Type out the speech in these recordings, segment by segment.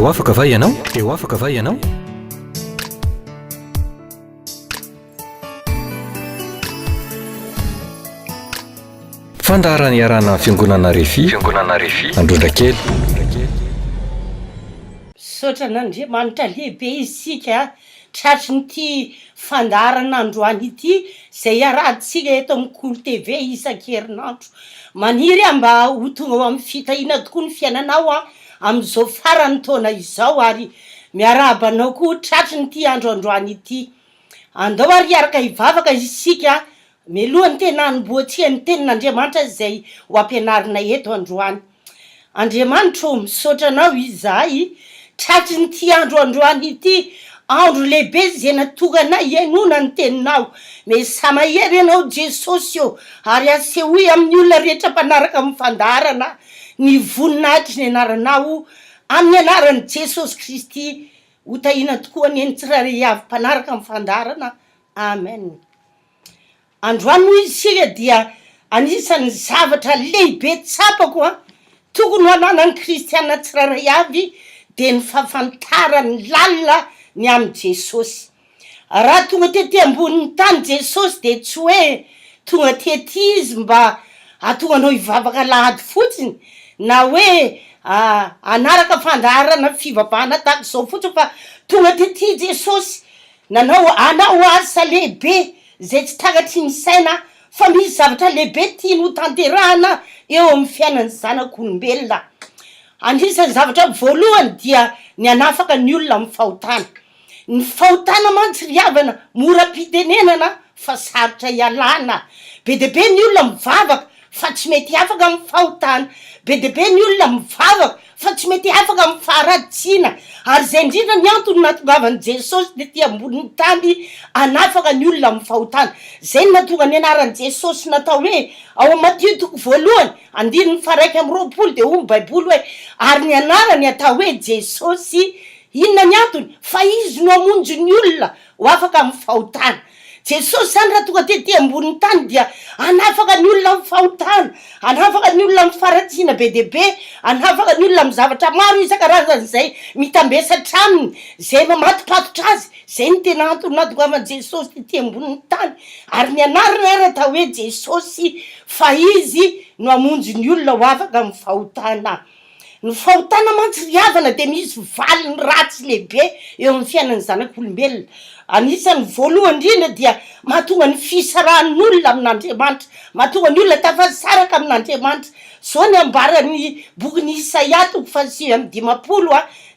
Eo afaka va ianao? Eo afaka va ianao? Fandaharana iarana fiangonana Refi. Fiangonana Refi. Androndrakely. Saotra n'Andriamanitra lehibe isika tratry nyty fandaharana androany ity zay arahantsika eto amin'ny Kolo TV isan-kerinandro. Maniry mba ho tonga ao amin'ny fitahina tokoa ny fiainanao amin'izao farany taona izao ary miarabanao koa tratry nyty androandroany ity. Andao ary araka hivavaka isika melohany tena anomboantsika ny tenin'Andriamanitra zay ho ampianarina eto androany. Andriamanitra misaotra anao izahay tratry nyty androandroany ity andro lehibe zay natoganay iainona ny teninao. Mesamahery ianao Jesosy eo ary asehoy amin'ny olona rehetra mpanaraka amin'ny fandaharana ny voninahitry ny anaranao amin'ny anaran'i Jesosy Kristy ho tahina tokoa ny eny tsirairay avy mpanaraka amin'ny fandaharana. Amen. Androany moa isika dia anisan'ny zavatra lehibe tsapako tokony ho ananan'ny kristiana tsirairay avy dia ny fahafantarany lalina ny amin'ny Jesosy. Raha tonga tety ambonin'ny tany Jesosy dia tsy hoe tonga tety izy mba atonga anao hivavaka lahady fotsiny na hoe anaraka fandaharana fivavahana tahaka izao fotsiny fa tonga tety Jesosy anao asa lehibe zay tsy takatry ny saina fa misy zavatra lehibe tiany ho tanterahana eo amin'ny fiainan'ny zanak'olombelona. Anisan'ny zavatra voalohany dia ny hanafaka ny olona amin'ny fahotana. Ny fahotana mantsy ry havana mora pitenenana fa sarotra ialana. Be dia be ny olona mivavaka fa tsy mety afaka amin'ny fahotana. Be dia be ny olona mivavaka fa tsy mety afaka amin'ny faharatsiana. Ary zay indrindra ny antony natongavan'i Jesosy tety ambonin'ny tany hanafaka ny olona amin'ny fahotana. Zay ny natonga ny anaran'i Jesosy natao hoe ao Matthieu 1:1-20 dia hoy Baiboly hoe ary ny anarany atao hoe Jesosy. Inona ny antony? Fa izy no hamonjy ny olona ho afaka amin'ny fahotana. Jesosy zany raha tonga tety ambonin'ny tany dia hanafaka ny olona amin'ny fahotana, hanafaka ny olona amin'ny faharatsiana be dia be, hanafaka ny olona amin'ny zavatra maro isan-karazany zay mitambesatra aminy, zay mamatipatotra azy. Zay ny tena antony natongavan'i Jesosy tety ambonin'ny tany. Ary ny anarany ary atao hoe Jesosy fa izy no hamonjy ny olona ho afaka amin'ny fahotana. Ny fahotana mantsy ry havana dia misy valiny ratsy lehibe eo amin'ny fiainan'ny zanak'olombelona. Anisan'ny voalohany indrindra dia mahatonga ny fisarahan'olona amin'Andriamanitra, mahatonga ny olona tafasaraka amin'Andriamanitra. Zao ny ambaran'ny bokin'i Isaia 7:20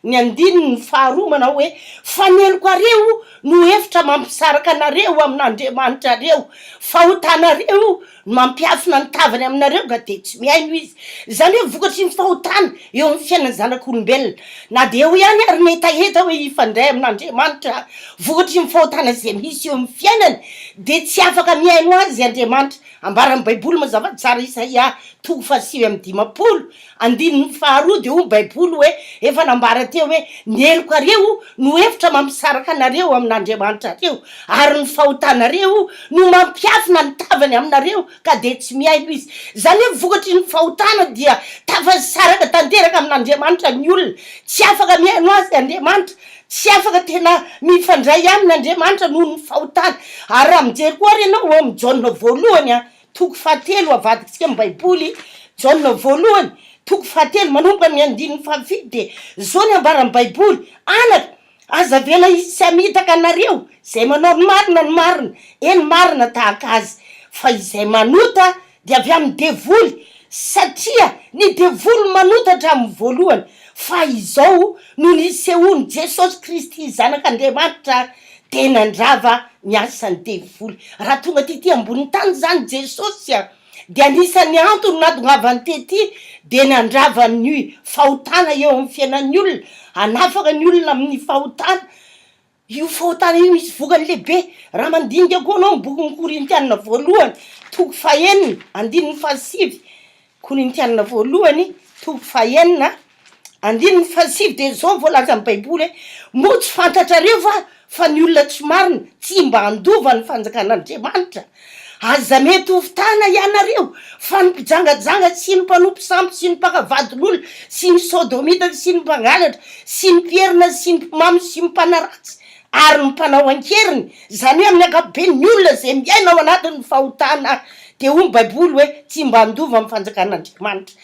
ny 2 manao hoe faneloko areo no hevitra mampisaraka anareo amin'Andriamanitra areo, fahotanareo mampiafina ny tavany aminareo ka dia tsy miaino izy. Zany hoe vokatry ny fahotana eo amin'ny fiainan'ny zanak'olombelona. Na dia eo ihany ary netaheta hoe hifandray amin'Andriamanitra vokatry ny fahotana zay misy eo amin'ny fiainany dia tsy afaka miaino azy Andriamanitra. Ambaran'ny Baiboly mazava tsara Isaia 7:2 dia hoy Baiboly hoe efa nambara teo hoe ny eloko areo no hevitra mampisaraka anareo amin'Andriamanitra areo ary ny fahotanareo no mampiafina ny tavany aminareo ka dia tsy miaino izy. Zany hoe vokatry ny fahotana dia tafasaraka tanteraka amin'Andriamanitra ny olona, tsy afaka miaino azy Andriamanitra, tsy afaka tena mifandray amin'Andriamanitra noho ny fahotana. Ary raha mijery koa ianao ao amin'ny Jaona 1:7 avadintsika amin'ny Baiboly, Jaona 1:7 manomboka ny 9-7 dia zao ny ambaran'ny Baiboly: anaka azavela izy tsy hamitaka anareo zay manao ny marina, eny marina tahaka azy, fa izay manota dia avy amin'ny devoly, satria ny devoly manotatra amin'ny voalohany. Fa izao no nisehoany Jesosy Kristy zanak'Andriamanitra dia nandrava ny asan'ny devoly. Raha tonga tety ambonin'ny tany zany Jesosy dia anisan'ny antony natongavany tety dia nandrava ny fahotana eo amin'ny fiainan'ny olona, hanafaka ny olona amin'ny fahotana. Io fahotana io misy vokany lehibe. Raha mandinika koa anao bokin'ny Korintianina 1:9 Korintianina 1:9 dia zao voalaza amin'ny Baiboly hoe moa tsy fantatrareo fa ny olona tsy marina tsy mba handova ny fanjakan'Andriamanitra. aza mety ovitana ianareo fa ny mpijangajanga sy ny mpanompo sampy sy ny mpakavadin'olona sy ny sodomita sy ny mpangalatra sy ny pierina sy ny mpimamy sy ny mpanaratsy ary ny mpanao ankeriny zany hoe amin'ny akaben'ny olona zay miaina ao anatin'ny fahotana de hoy ny baiboly hoe tsy mba andova amin'ny fanjakan'Andriamanitra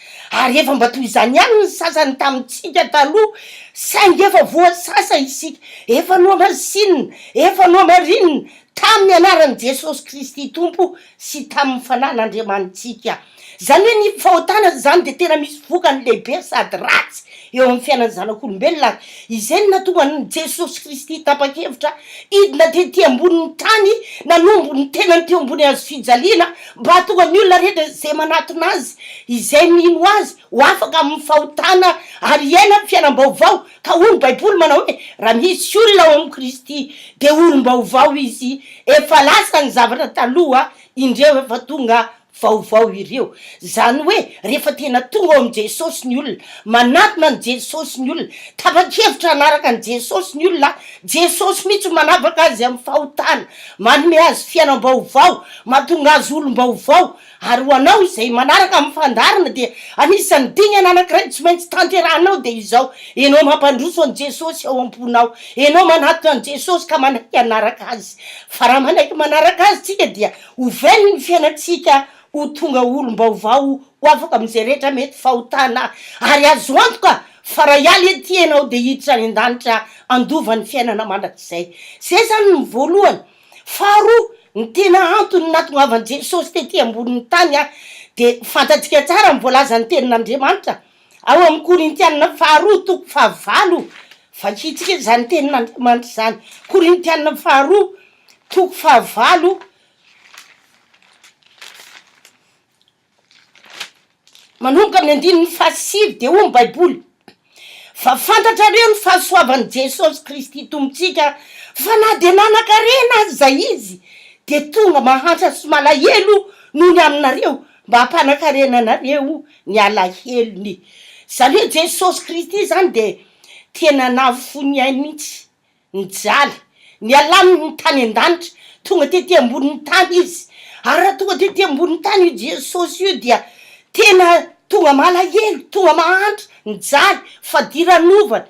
ary efa mba toy izany ihany ny sasany tamintsika taloha saingy efa voasasa isika efa noa masinina efa noa marinina tamin'ny anaran'i Jesosy Kristy tompo sy tamin'ny fanan'Andriamanitsika zany hoe ny fahotana zany de tena misy vokany lehibe sady ratsy eo amin'ny fiainan'ny zanak'olombelona izay no natonga ny Jesosy Kristy tapa-kevitra idina tety ambonin'ny tany nanombo ny tenany teo ambony azy fijaliana mba hatonga ny olona rehetra zay manatona azy izay mino azy ho afaka amin'ny fahotana ary iaina ny fiainam-baovao ka hoy ny baiboly manao hoe raha misy olona ao amin'ny Kristy de olom-baovao izy efa lasa ny zavatra taloha indreo efa tonga vaovao ireo zany hoe rehefa tena tonga ao amin'ny Jesosy ny olona manatona ny Jesosy ny olona tapa-kevitra anaraka ny Jesosy ny olona Jesosy mihitsy manavaka azy amin'ny fahotana manome azy fiainam-baovao mahatonga azy olom-baovao ary ho anao izay manaraka amin'ny fandarina de anisan'ny dingana anankiray tsy maintsy tanterahanao de izao enao mampandroso an' Jesosy ao am-ponao enao manatona an' Jesosy ka manaiky anaraka azy fa raha manaiky manaraka azy tsika dia oveny ny fiainatsika ho tonga olom-baovao ho afaka am'izay rehetra mety fahotana ary azo antoka fa raha ialy ety ianao de hiditra any an-danitra andova ny fiainana mandrakizay zay zany ny voalohany faharoa ny tena antony natongavan'i Jesosy tety ambonin'ny tany de fantatsika tsara mivolaza ny tenin'Andriamanitra ao amin'ny Korintianina faharoa toko fahavalo vakitsika zany tenin'Andriamanitra zany Korintianina faharoa toko fahavalo manomboka amin'ny andininy fahasivy de hoy ny baiboly fa fantatrareo ny fahasoavan'i Jesosy Kristy tompontsika fa na de nanan-karena azy zay izy de tonga mahantra sy malahelo noho ny aminareo mba hampanankarena anareo ny alahelony zany hoe Jesosy Kristy zany de tena navofony ainy mihitsy ny jaly ny alaminy ny tany an-danitra tonga tety ambonin'ny tany izy ary raha tonga tety ambonin'ny tany io Jesosy io dia tena tonga malahelo tonga mahantra ny jaly fadiranovana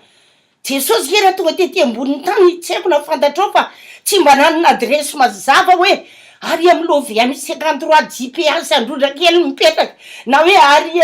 Jesosy ke raha tonga tety ambonin'ny tany tsy haiko na fantatrao fa tsy mba nanana adresy mazava hoe ary amin'ny lovia misy 53 GPS androndrakely mipetraka na hoe ary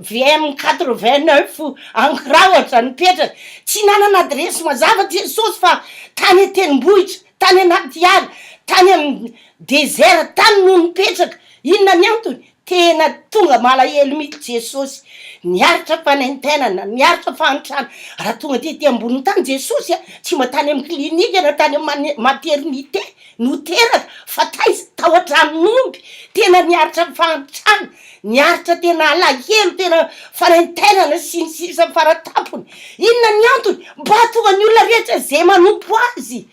VM 89 ankiraotra mipetraka tsy nanana adresy mazava Jesosy fa tany an-tendrombohitra tany anaty ala tany amin'ny désert tany no mipetraka inona ny antony tena tonga malahelo mihitsy Jesosy niaritra fanaintenana niaritra fahantrana raha tonga tety ambonin'ny tany Jesosy tsy mba tany amin'ny klinika na tany amin'ny maternité no teraka fa taiza tao an-tranon'omby tena niaritra fahantrana niaritra tena alahelo tena fanaintenana sy ny sisa faratapony inona ny antony mba tonga ny olona rehetra zay manompo azy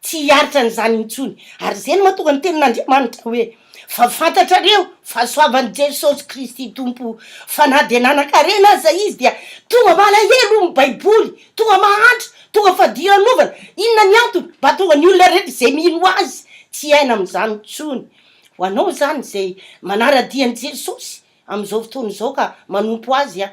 tsy hiaritra n'izany intsony ary zay no mahatonga ny tenin'Andriamanitra hoe fa fantatrareo fahasoavan'i Jesosy Kristy tompo fa na de nanan-karena aza izy dia tonga malahelo ny baiboly tonga mahantra tonga fadiranovana inona ny antony mba tonga ny olona rehetra zay mino azy tsy aina am'izany intsony ho anao zany zay manaradian'i Jesosy am'izao fotoana izao ka manompo azy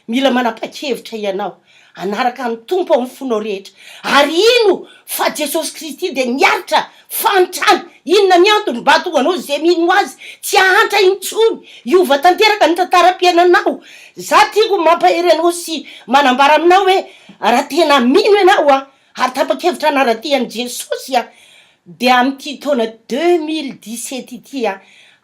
mila manapa-kevitra ianao anaraka ny tompo amin'ny fonao rehetra ary ino fa Jesosy Kristy de niaritra fantrana inona ny antony mba tonga anao zay mino azy tsy ahantra intsony iova tanteraka ny tantaram-piainanao za tiako mampahery anao sy manambara aminao hoe raha tena mino ianao ary tapa-kevitra anaradian'i Jesosy de amin'ity taona 2017 ity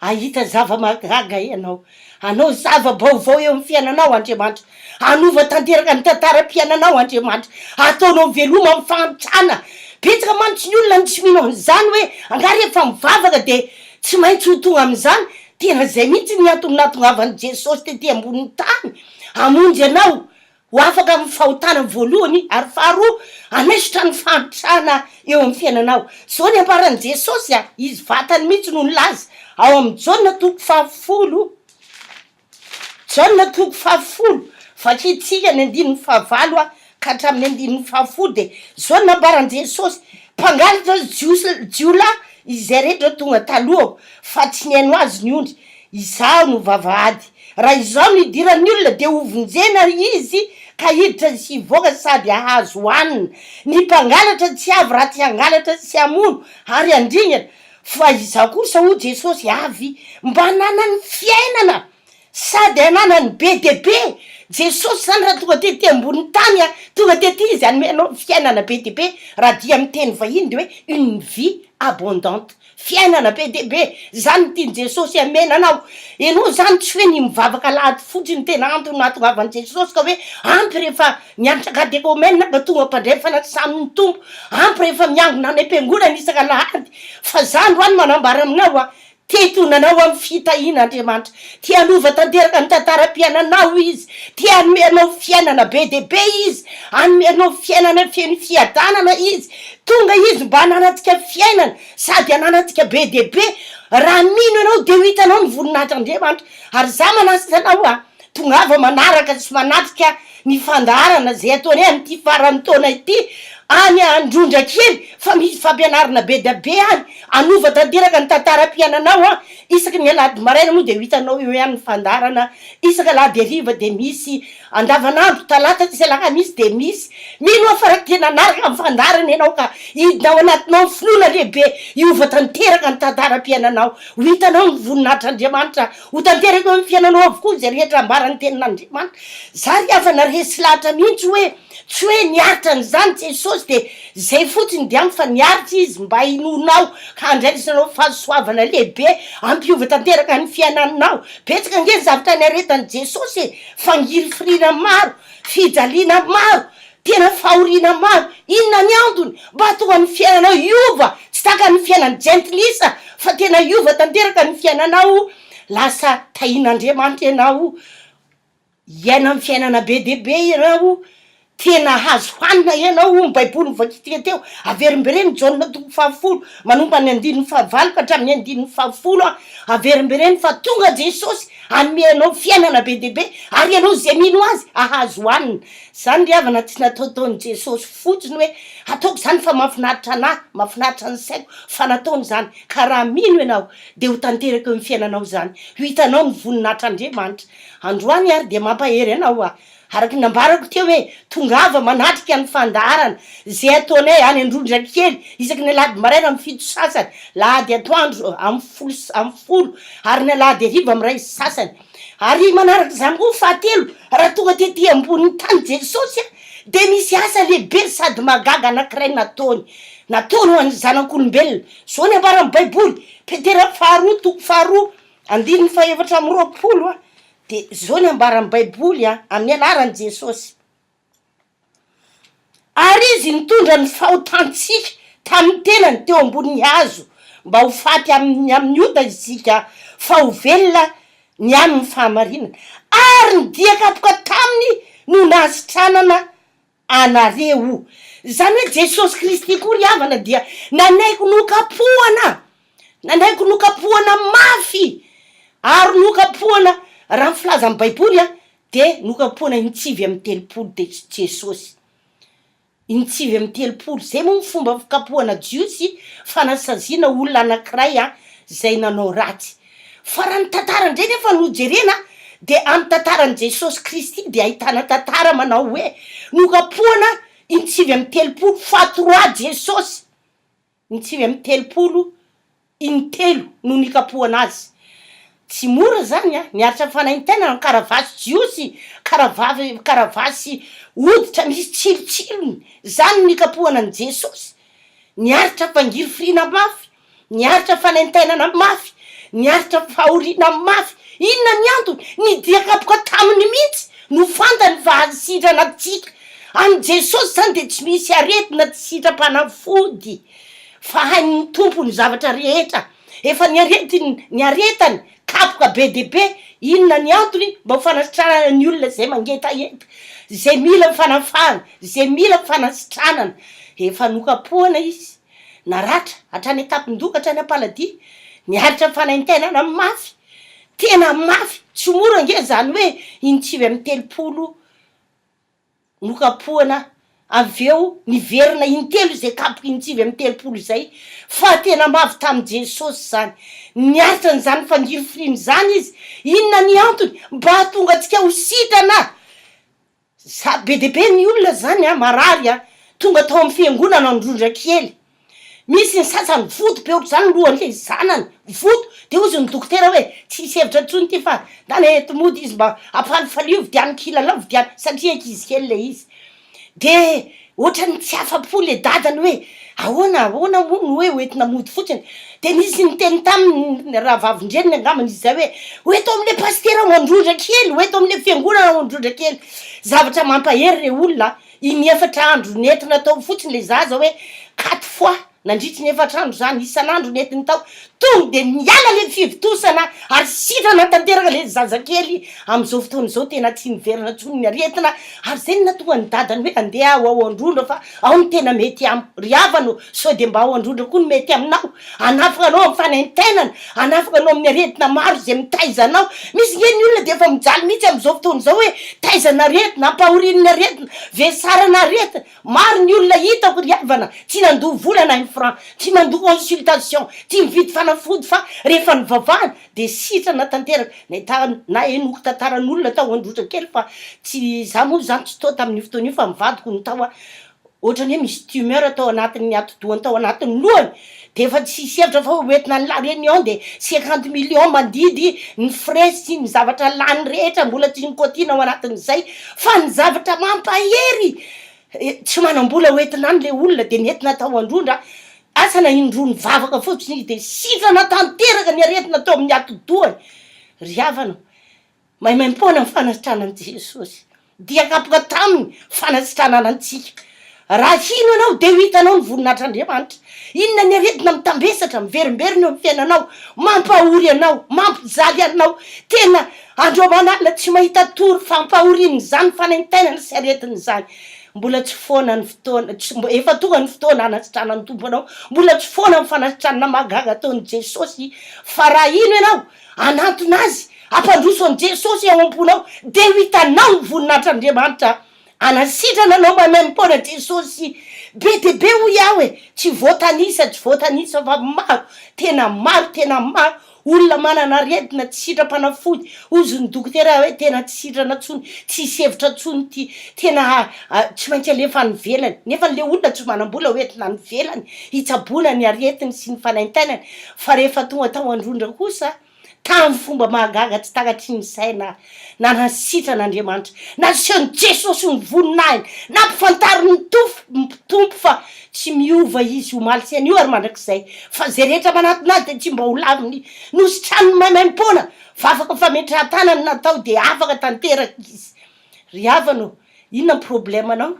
ahita zava-magaga ianao anao zava-baovao eo amin'ny fiainanao Andriamanitra anova tanteraka ny tantaram-piainanao Andriamanitra ataonao veloma amin'ny fahantrana betsaka mantsy ny olona ny tsy mino an'izany hoe angary efa mivavaka de tsy maintsy ho tonga amin'izany tena zay mihitsy ny antony nahatongavan'i Jesosy tety ambonin'ny tany hamonjy anao ho afaka amin'ny fahotana voalohany ary faharoa amesotra ny fahantrana eo amin'ny fiainanao zao ny amparan'i Jesosy izy vatany mihitsy no nilaza ao amin'ny Jaona toko 10 Jaona toko 10 vakitsika ny 15 ka hatramin'ny 10 de zao nambaran'i Jesosy mpangalatra jiola izay rehetra tonga taloha fa tsy niaino azy ny ondry izao no vavahady raha izao no idiran'ny olona de ovonjena izy ka hiditra sy voaka sady ahazo hoanina ny mpangalatra tsy avy raha tsy angalatra sy amono ary andringana fa izao kosa ho Jesosy avy mba nanany fiainana sady ananany be de be Jesosy zany raha tonga tety ambony tany a tonga tety izy anomenao fiainana be de be raha dia miteny vahiny de hoe une vie abondante fiainana be de be zany tiany Jesosy amenanao enao zany tsy hoe ny mivavaka lahady fotsiny tena antony mahatongavan'i Jesosy ka hoe ampy rehefa mianatra katekomena ka tonga mpandray fanasan'ny tompo ampy rehefa miangona any am-piangonana isaka lahady fa zany roany manambara aminao a tetonanao amin'ny fitahian'Andriamanitra tia anova tanteraka ny tantaram-piainanao izy tia anomenao fiainana be de be izy anomenao fiainana feno fiadanana izy tonga izy mba hananatsika fiainana sady hananatsika be de be raha mino ianao de ho hitanao ny voninahitr'Andriamanitra ary za manasa anao a tongava manaraka sy manatrika ny fandaharana zay ataony am'ty faran'ny taona ity any androndrakely fa misy fampianarana be de be any anova tanteraka ny tantaram-piainanao a isaky ny alady maraina moa de hitanao eo ihany ny fandarana isaka alady ariva de misy andavanandro talata tsy alakamisy de misy mino afaraky tena anaraka amin'ny fandarana ianao ka hidinao anatinao ny finoana lehibe iova tanteraka ny tantaram-piainanao ho hitanao ny voninahitr'Andriamanitra ho tanteraka eo amin'ny fiainanao avokoa zay rehetra ambarany tenin'Andriamanitra zary afana resy lahatra mihitsy hoe tsy hoe niaritra n'izany Jesosy de zay fotsiny de fa niaritra izy mba hinonao ka andraisanao fahasoavana lehibe ampiova tanteraka ny fiainanao betsaka nge zavatra ny aretan'i Jesosy fangiry firina maro fijaliana maro tena fahoriana maro inona ny antony mba tonga ny fiainanao iova tsy taka ny fiainany gentilisa fa tena iova tanteraka ny fiainanao lasa tahin'Andriamanitra ianao iaina amin'ny fiainana be de be ianao tena hazo hoanina ianao ny baiboly mivakitika teo averimbereny Jaona 10 manomba ny 9 ka hatramin'ny 10 averimbereny fa tonga Jesosy anomenao fiainana be de be ary ianao zay mino azy ahazo hoanina zany ry havana tsy nataotaon'i Jesosy fotsiny hoe ataoko zany fa mahafinaritra anahy mahafinaritra ny saiko fa nataony zany ka raha mino ianao de ho tanteraka eo ny fiainanao zany ho hitanao ny voninahitr'Andriamanitra androany ary de mampahery ianao a araky nambarako teo hoe tongava manatrika ny fandaharana zay ataonay any androndrakely isaky ny alady maraina amin'ny fito sasany lahady atoandro amin'ny folo ary ny alady ariva amin'ny ray sasany ary manaraka zany koa fahatelo raha tonga tety ambony tany Jesosy a de misy asa lehibe sady magaga anankiray nataony ho an'ny zanak'olombelona zao ny ambara amin'ny baiboly Petera 2:2 a de zao ny ambara amin'ny baiboly a amin'ny anaran'i Jesosy ary izy nitondra ny fahotantsika tamin'ny tenany teo ambony hazo mba ho faty amin'ny ota isika fa ho velona ny amin'ny fahamarinana ary ny diakapoka taminy no nasitranana anareo zany hoe Jesosy Kristy koa ry havana dia nanaiko nokapohana mafy ary nokapohana raha ny filaza amin'ny baiboly a de nokapohana intsivy amin'ny telopolo de Jesosy intsivy amin'ny telopolo zay moa ny fomba fikapohana jiosy fanasaziana olona anankiray a zay nanao ratsy fa raha ny tantara ndray nefa nojerena de amin'ny tantaran'i Jesosy Kristy de ahitana tantara manao hoe nokapohana intsivy amin'ny telopolo fahatroa Jesosy intsivy amin'ny telopolo intelo no nikapohana azy tsy mora zany a niaritra fanaintena ny karavasy jiosy karavasy hoditra misy tsilotsilony zany nikapohana an' Jesosy niaritra fangiry firina mafy niaritra fanaintenana mafy niaritra fahoriana mafy inona ny antony nidiakapoka taminy mihitsy no fantany fa azositrana tsika an' Jesosy zany de tsy misy aretina tsy sitrapana-fody fa hain'ny tompo ny zavatra rehetra efa ny aretany kapoka be de be inona ny antony mba ho fanasitranana ny olona zay mangetaeta zay mila fanafahana zay mila fanasitranana efa nokapohana izy naratra hatrany etapindoka hatrany ampaladia niaritra fanaintenana mafy tena mafy tsy mora nge zany hoe intsivy amin'ny telopolo nokapohana avy eo niverina intelo zay kapoka intsivy amy telopolo zay fa tena mavy tamy Jesosy zany niatrany zany fangirifiriny zany izy inona ny antony mba tonga atsika ho sitrana sa be deaibe ny olona zany marary tonga tao amy fiangonana androndra kely misy ny sasany voto be ohatry zany lohan'le zanany voto de ozy ny dokotera hoe tsisy hevitra tsony ty fa dany eto mody izy mba apalifalio vidiany kilalao vidiany satria ankizy kely le izy de ohatrany tsy afa-po le dadany hoe ahoana mono hoe hoentina mody fotsiny de nisy nyteny taminy raha vavindreniny angamany izy zay hoe eto am'le pastera mandrondra kely eto am'le fiangonana mandrondra kely zavatra mampahery re olona inefatra andro nentina tao fotsiny le zaza hoe 4 fois nandritry ny efatrandro zany isan'andro nentiny tao tonga de miala le fivitosana ary sitrana tanteraka le zazakely am'izao fotoana zao tena tsy niverina tsony ny aretina ary zay ny natonga ny dadany hoe andeha ao androndra fa ao ny tena mety amy riavano so de mba ao androndra koa ny mety aminao anafaka anao amy fanaintenana anafaka anao amin'ny aretina maro zay mitaizanao misy nge ny olona de efa mijaly mihitsy am'izao fotoana zao hoe taizana aretina ampahorin'ny aretina vesarana aretina maro ny olona hitako riavana tsy nandoha volana franc tsy mandoha consultation tsy mividy fanafody fa rehefa nivavahana de sitrana tanteraka na enoko tantaran'olona tao androtra kely fa tsy za moa zany tsy tao tamin'ny fotoana io fa mivadiko ny tao ohatrany hoe misy tumeur atao anatin'ny atodohany tao anatin'ny lohany de efa tsy hevitra fa hoentina ny la réunion de 50 millions mandidy ny frais sy ny zavatra lany rehetra mbola tsy nikotina ao anatin'izay fa ny zavatra mampahery tsy manam-bola hoentina any le olona de nentina tao androndra asana indrony vavaka fotsiny izy de sitrana tanteraka ny aretina tao amin'ny atodohany riavana maimaimpona ny fanasitranany Jesosy dia kapoka taminy fanasitranana antsika raha hino anao de ho hitanao ny voninatr'Andriamanitra inona ny aretina mitambesatra miverimberina eo amy fiainanao mampahory anao mampijaly anao tena andro aman'alina tsy mahita tory fampahoriny zany fanaintenana sy aretiny zany mbola tsy foana ny fotoana efa tonga ny fotoana anasitranany tompo anao mbola tsy foana ny fanasitranana magaga ataony Jesosy fa raha ino ianao anatona azy ampandroso an Jesosy ao am-ponao de ho hitanao ny voninatr'Andriamanitra anasitrana anao maimaimpona Jesosy be deaibe ho iaho tsy voatanisa fa maro tena maro olona manana aretina tsy sitram-panafody ozy ny dokotera hoe tena tsy sitrana tsony tsy hevitra tsony ty tena tsy maintsy alefa ny velany nefa le olona tsy manam-bola hoentina ny velany hitsabona ny aretiny sy ny fanaintenany fa rehefa tonga tao androndra kosa tamy fomba mahagaga tsy takatry ny saina nanasitranaandriamanitra nasehony Jesosy ny voninahiny nampifantary ny tompo fa tsy miova izy omaly io ary mandrakizay fa zay rehetra manatinazy de tsy mba ho laviny nositranony maimaimpona fa afaka fametrahan-tanany natao de afaka tanteraka izy riavano inona problemanao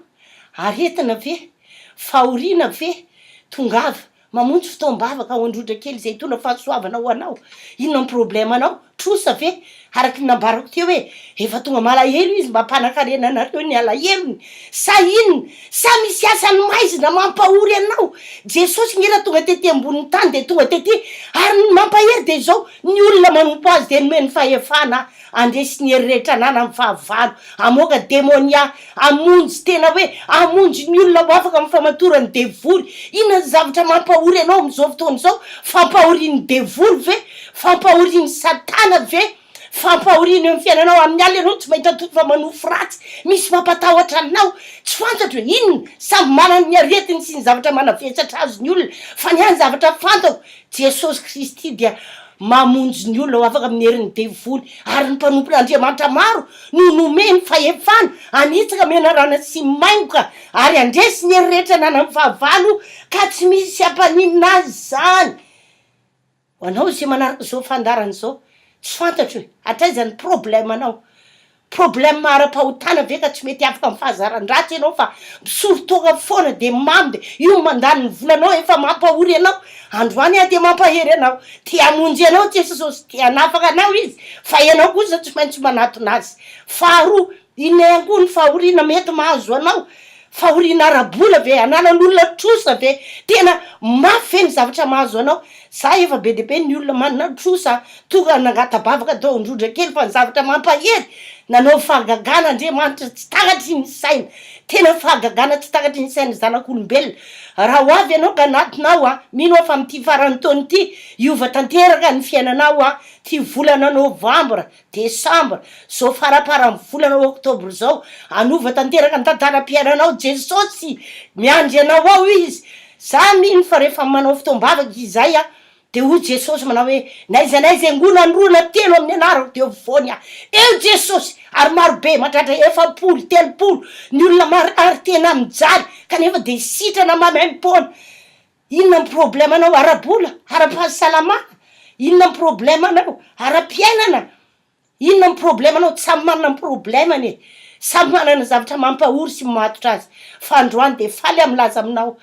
aretina ve fahoriana ve tongava mamonjy fotoam-bavaka ao androndra kely zay tona fahasoavana ho anao inona problemanao trosa ve araky nambarako teo hoe efa tonga malahelo izy mba mpanakarena anareo ny alahelony sa inona sa misy asany maizina mampahory anao Jesosy nge raha tonga tety amboniny tany de tonga tety ary ny mampahery de zao ny olona manompo azy de nomeny fahefana andesy ny herirehetra anana amy fahavalo amoaka demonia amonjy tena hoe amonjy ny olona ho afaka amy famatorany devoly inona ny zavatra mampahory anao am'izao fotoana zao fampahoriny devoly ve fampahoriny satana ve fampahoriny eo amy fiainanao amin'ny aly anao tsy mahita toky fa manofo ratsy misy mampatahotra anao tsy fantatro hoe inona samby manany ny aretiny sy ny zavatra manavesatra azy ny olona fa ny any zavatra fantako Jesosy Kristy dia mamonjy ny olona ho afaka amin'ny herin'ny devoly ary ny mpanompon'Andriamanitra maro no nomeny fahefana anitsaka menarana sy maingoka ary andresy ny herirehetra nana ny fahavalo ka tsy misy ampaninina azy zany ho anao zay manaraka zao fandarana zao tsy fantatro hoe atraizany problemanao problème ara-pahotana ve ka tsy mety afaka amy fahazaran-dratsy ianao fa misorotoka foana de mamy de io mandany ny volanao efa mampahory anao androany de mampahery anao ty amonjy anao Jesosy ty anafaka anao izy fa ianao kosa tsy maintsy manatona azy faharoa inona koa ny fahoriana mety mahazo anao fahoriana ara-bola ve ananan'olona trosa ve tena mafy ny zavatra mahazo anao za efa be deaibe ny olona manana trosa tonga nangatabavaka tao androndra kely fa ny zavatra mampahery nanao fahagagana andriamanitra tsy takatry ny saina tena fahagagana tsy takatry ny saina zanak'olombelona raha ho avy ianao ka anatinao a mino ao fa mity farany taony ity iova tanteraka ny fiainanao a ty volana novambra desambra zao faraparany volana oktobra zao anova tanteraka ny tantaram-piainanao jesosy miandry anao ao izy za mino fa rehefa manao fotoam-bavaka izay a de ho jesosy manao hoe naizanaiza angona androna telo amin'ny anarako de voany a eo jesosy ary marobe matratra 7 telopolo ny olona marary tena mijaly kanefa de sitrana mamaimpona inona ny problema anao arabola ara-pahasalamana inona ny problema anao ara-piainana inona ny problema anao tsy samy manana ny problemany samy manana zavatra mampahory sy matotra azy fa androany de faly amlaza aminao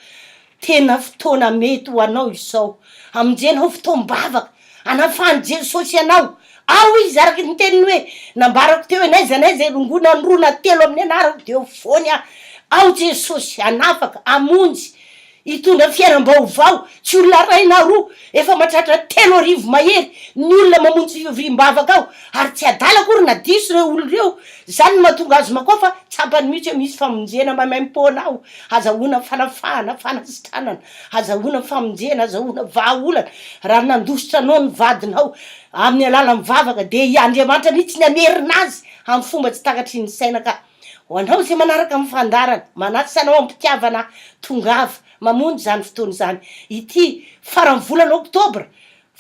tena fotoana mety ho anao izao aminjenao fotoam-bavaka anafany jesosy anao ao izy araky ny teniny hoe nambarako teo hoe naizanaiza rongona androna telo amin'ny anarako de voany a ao jesosy anafaka amonjy hitondra fiainam-baovao tsy olona raina roa efa matratra 3 mahery ny olona mamonjy fioviam-bavaka ao ary tsy adala kory na diso reo olo reo zany no mahatonga azy makoa fa tsapany mihitsy hoe misy famonjena mamaimpona ao azahoana fanafahana fanasitranana azahoana famonjena azahoana vahaolana raha nandositra anao ny vadinao amin'ny alala mivavaka de andriamanitra mihitsy ny amerinazy amin'ny fomba tsy takatry ny saina ka ho anao zay manaraka amin'ny fandarana manatsy anao ampitiavana tongava mamonjy zany fotoany zany ity farany volana oktobra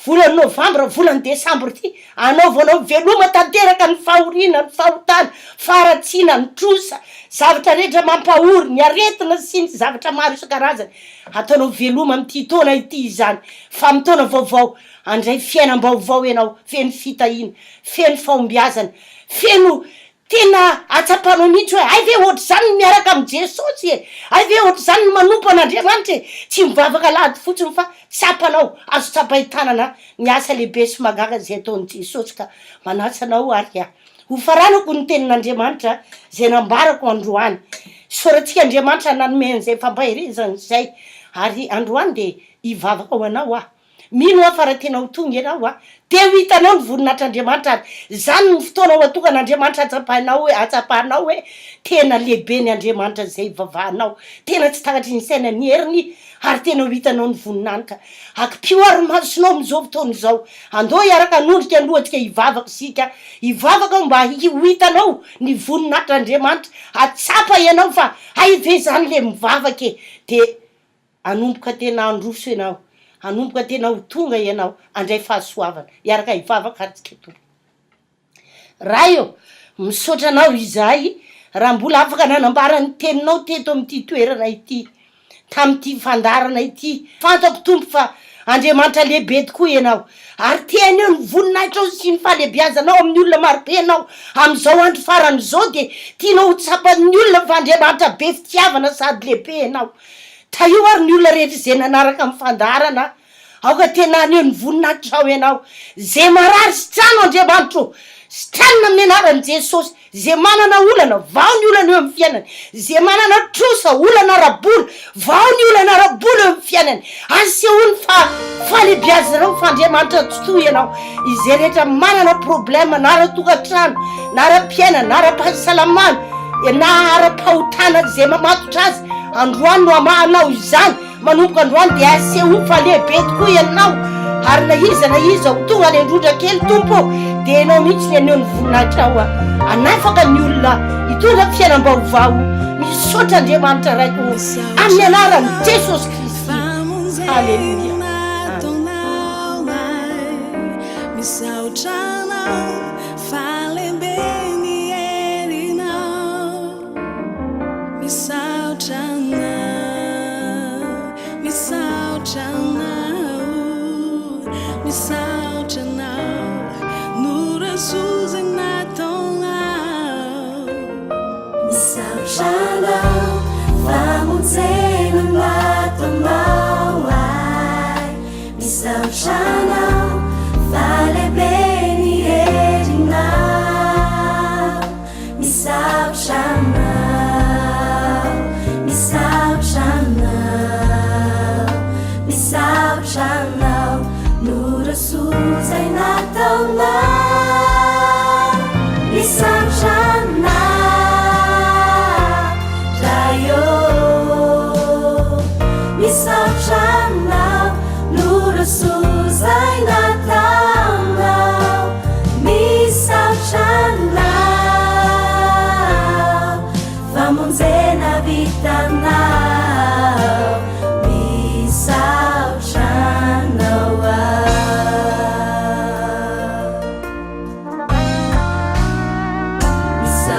volany novambra volany desambra ty anaovanao veloma tanteraka ny fahoriana ny fahotana faratsina ny trosa zavatra rehetra mampahory ny aretina sy ny zavatra maro isan-karazany ataonao veloma amity taona ity zany fa mitona vaovao andray fiainam-baovao ianao feno fitahina feno fahombiazana feno tena atsapanao mihitsy hoe ay ve ohatra zany miaraka amy jesosy ay ve ohatra zany ny manompo an'andriamanitra tsy mivavaka lady fotsiny fa tsapanao azo tsapahitanana ny asa lehibe sy magaga zay ataony jesosy ka manatsanao ary ho faranako ny tenin'andriamanitra zay nambarako androany soratsika andriamanitra nanomen'zay fampahirezany zay ary androany de hivavaka ho anao mino a fa raha tena ho tonga ianao de ho hitanao ny voninatr'andriamanitra ary zany ny fotoana ho atongan'andriamanitra atsapahanao hoe tena lehibe ny andriamanitra zay vavahanao tena tsy takatry ny saina ny heriny ary tena ho hitanao ny voninany ka akipio ary masonao am'izao fotoana izao andao hiaraka anondrika alohatsika hivavaka sika hivavaka mba ho hitanao ny voninatr'andriamanitra atsapa ianao fa ay ve zany le mivavaka de anomboka tena androso ianao anomboka tena ho tonga ianao andray fahasoavana iaraka hivavaka arytsika to raha eo misaotra anao izay raha mbola afaka nanambara ny teninao teto amity toerana ity tamity fandarana ity fantako tompo fa andriamanitra lehibe tokoa ianao ary tiany eo ny voninahitra ao sy ny fahalebiazanao amin'ny olona marobe ianao am'izao andro farany zao de tianao ho tsapan'ny olona fa andriamanitra be fitiavana sady lehibe ianao ta io ary ny olona rehetra zay nanaraka amin'ny fandarana aoka tena ny eo ny voninahitra ao ianao zay marary sitrano andriamanitro sitranona amin'ny anaran' jesosy zay manana olana vao ny olana eo amin'ny fiainany zay manana trosa olana rabola vao ny olana rabola eo amin'ny fiainany asehoany fa fahalebiazanao fa andriamanitra tsotoa ianao izay rehetra manana problema na ara-tokantrano na ara-piainana na ara-pahasalamana na ara-pahotana zay mamatotra azy androany no amahanao izany manomboka androany de aseho fa lehibe tokoa ianao ary na iza ho tonga le ndrodra kely tompo de enao mihitsy ny aneo ny voninahitra ao anafaka ny olona hitondra fiainam-baovao misaotra andriamanitra raiko amin'ny anarany jesosy kristy halleluia Misal famonjena vitanao misaotranao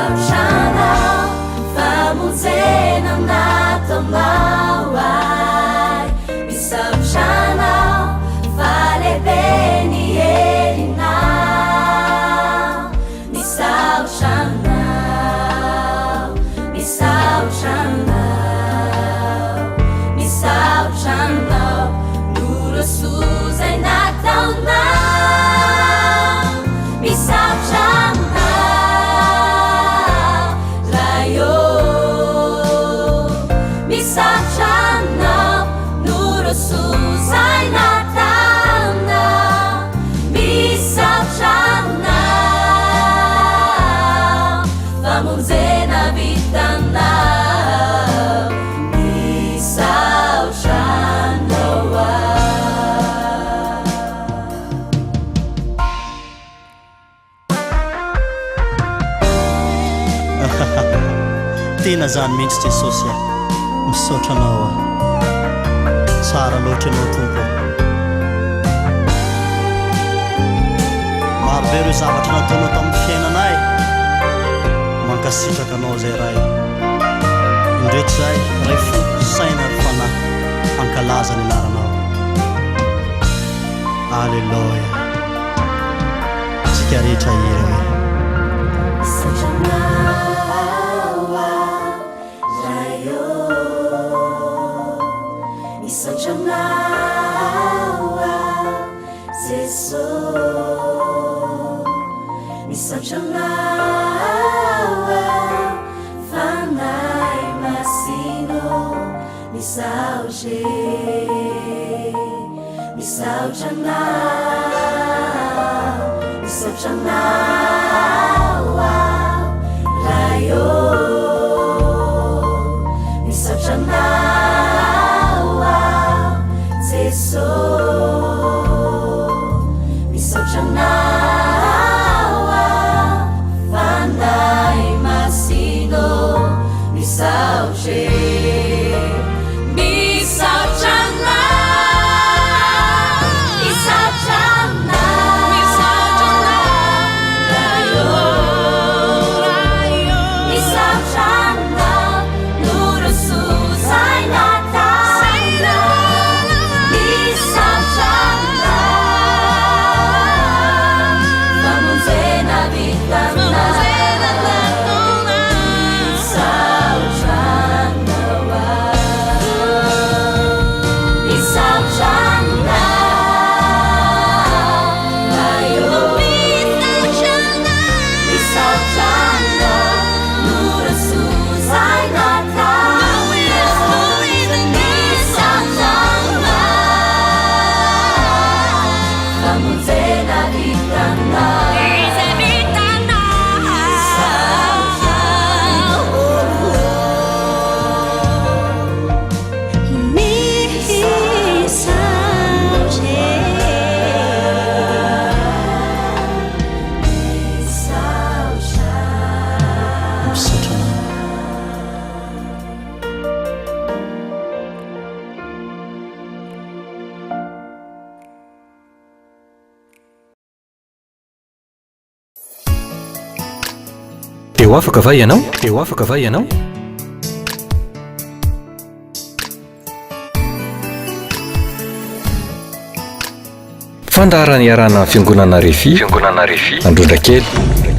misaotranao famonjena natonao ai misaotranao falebe ny herinao misaotranao misaotranao nurosuzay nataonao misaotranao rayo misaotranao nurosuzay nataonao misaotranao famonjena vitanao misaotranao tena zany mihitsy jesosy a misaotranao a tsara loatra anao tompo marobe ireo zavatra nataonao tamin'ny fiainanay mankasitraka anao zay ray indreky zay ray fo saina ry fanahy ankalaza ny anaranao alleloia tsika rehetra ira hoe misaotranao fanay masino misaotre misaotranao rayo misaotranao jeso misaotranao fanay masino misaotre Eo afaka va ianao? Eo afaka va ianao? Fandaharana iarana fiangonana Refi, Androndrakely.